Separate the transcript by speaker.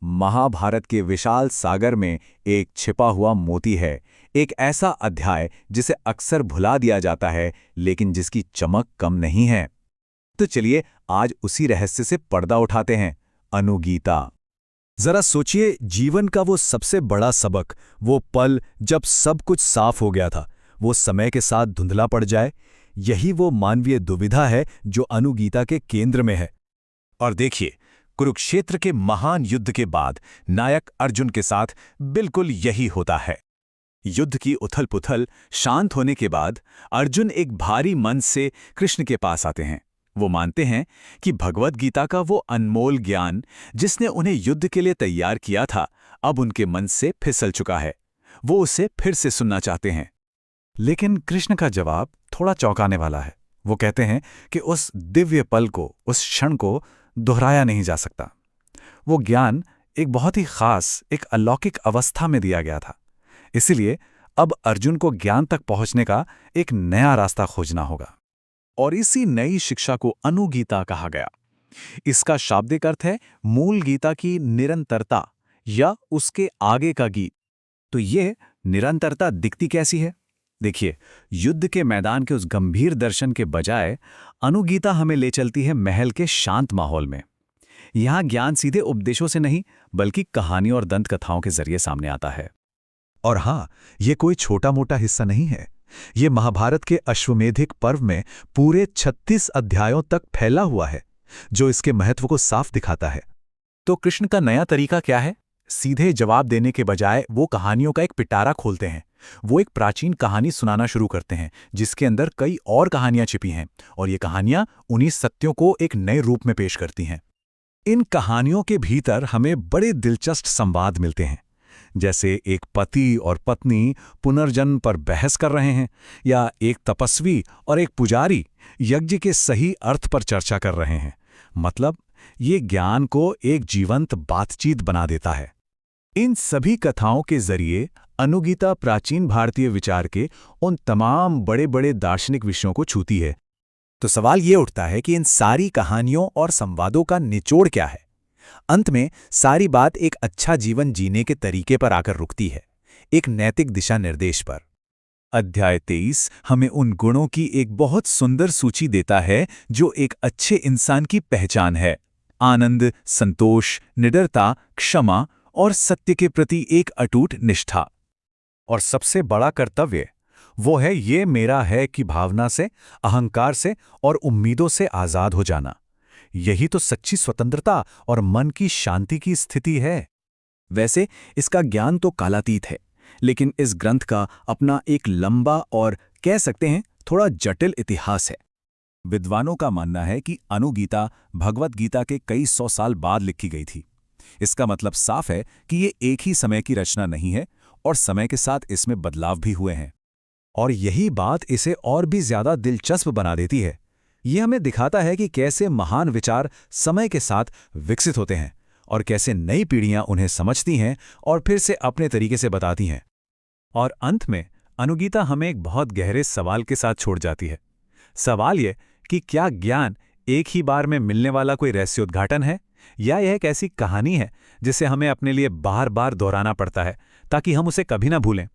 Speaker 1: महाभारत के विशाल सागर में एक छिपा हुआ मोती है, एक ऐसा अध्याय जिसे अक्सर भुला दिया जाता है, लेकिन जिसकी चमक कम नहीं है। तो चलिए आज उसी रहस्य से पर्दा उठाते हैं, अनुगीता।
Speaker 2: जरा सोचिए, जीवन का वो सबसे बड़ा सबक, वो पल जब सब कुछ साफ हो गया था, वो समय के साथ धुंधला पड़ जाए। यही वो मानवीय दुविधा है जो अनुगीता के केंद्र में है।
Speaker 3: और देखिए, कुरुक्षेत्र के महान युद्ध के बाद नायक अर्जुन के साथ बिल्कुल यही होता है। युद्ध की उथल-पुथल शांत होने के बाद अर्जुन एक भारी मन से कृष्ण के पास आते हैं। वो मानते हैं कि भगवद गीता का वो अनमोल ज्ञान जिसने उन्हें युद्ध के लिए तैयार किया था, अब उनके मन से फिसल चुका है। वो उसे फिर से सुनना चाहते हैं।
Speaker 4: लेकिन कृष्ण का जवाब थोड़ा चौंकाने वाला है। वो कहते हैं कि उस दिव्य पल को, उस क्षण को दोहराया नहीं जा सकता। वो ज्ञान एक बहुत ही खास, एक अलौकिक अवस्था में दिया गया था। इसीलिए अब अर्जुन को ज्ञान तक पहुंचने का एक नया रास्ता खोजना होगा।
Speaker 3: और इसी नई शिक्षा को अनुगीता कहा गया। इसका शाब्दिक अर्थ है मूल गीता की निरंतरता या उसके आगे का गीत।
Speaker 2: तो ये निरंतरता दिखती कैसी है? देखिए, युद्ध के मैदान के उस गंभीर दर्शन के बजाय अनुगीता हमें ले चलती है महल के शांत माहौल में। यहाँ ज्ञान सीधे उपदेशों से नहीं, बल्कि कहानियों और दंत कथाओं के जरिए सामने आता है।
Speaker 4: और हाँ, ये कोई छोटा मोटा हिस्सा नहीं है। ये महाभारत के अश्वमेधिक पर्व में पूरे 36 अध्यायों तक फैला हुआ है, जो इसके महत्व को साफ दिखाता है।
Speaker 3: तो कृष्ण का नया तरीका क्या है? सीधे जवाब देने के बजाय वो कहानियों का एक पिटारा खोलते हैं। वो एक प्राचीन कहानी सुनाना शुरू करते हैं जिसके अंदर कई और कहानियां छिपी हैं, और ये कहानियां उन्हीं सत्यों को एक नए रूप में पेश करती हैं।
Speaker 4: इन कहानियों के भीतर हमें बड़े दिलचस्प संवाद मिलते हैं, जैसे एक पति और पत्नी पुनर्जन्म पर बहस कर रहे हैं, या एक तपस्वी और एक पुजारी यज्ञ के सही अर्थ पर चर्चा कर रहे हैं। मतलब, ये ज्ञान को एक जीवंत बातचीत बना देता है।
Speaker 3: इन सभी कथाओं के जरिए अनुगीता प्राचीन भारतीय विचार के उन तमाम बड़े बड़े दार्शनिक विषयों को छूती है।
Speaker 1: तो सवाल ये उठता है कि इन सारी कहानियों और संवादों का निचोड़ क्या है? अंत में सारी बात एक अच्छा जीवन जीने के तरीके पर आकर रुकती है, एक नैतिक दिशा निर्देश पर।
Speaker 3: अध्याय 23 हमें उन गुणों की एक बहुत सुंदर सूची देता है जो एक अच्छे इंसान की पहचान है: आनंद, संतोष, निडरता, क्षमा और सत्य के प्रति एक अटूट निष्ठा।
Speaker 4: और सबसे बड़ा कर्तव्य वो है ये मेरा है कि भावना से, अहंकार से और उम्मीदों से आजाद हो जाना। यही तो सच्ची स्वतंत्रता और मन की शांति की स्थिति है।
Speaker 2: वैसे इसका ज्ञान तो कालातीत है, लेकिन इस ग्रंथ का अपना एक लंबा और कह सकते हैं थोड़ा जटिल इतिहास है।
Speaker 3: विद्वानों का मानना है कि अनुगीता भगवद गीता के कई 100 साल बाद लिखी गई थी। इसका मतलब साफ है कि ये एक ही समय की रचना नहीं है, और समय के साथ इसमें बदलाव भी हुए हैं।
Speaker 4: और यही बात इसे और भी ज्यादा दिलचस्प बना देती है। ये हमें दिखाता है कि कैसे महान विचार समय के साथ विकसित होते हैं, और कैसे नई पीढ़ियां उन्हें समझती हैं और फिर से अपने तरीके से बताती हैं। और अंत में अनुगीता हमें एक बहुत गहरे सवाल के साथ छोड़ जाती है। सवाल ये कि क्या ज्ञान एक ही बार में मिलने वाला कोई रहस्योद्घाटन है, या यह एक ऐसी कहानी है जिसे हमें अपने लिए बार बार दोहराना पड़ता है ताकि हम उसे कभी ना भूलें।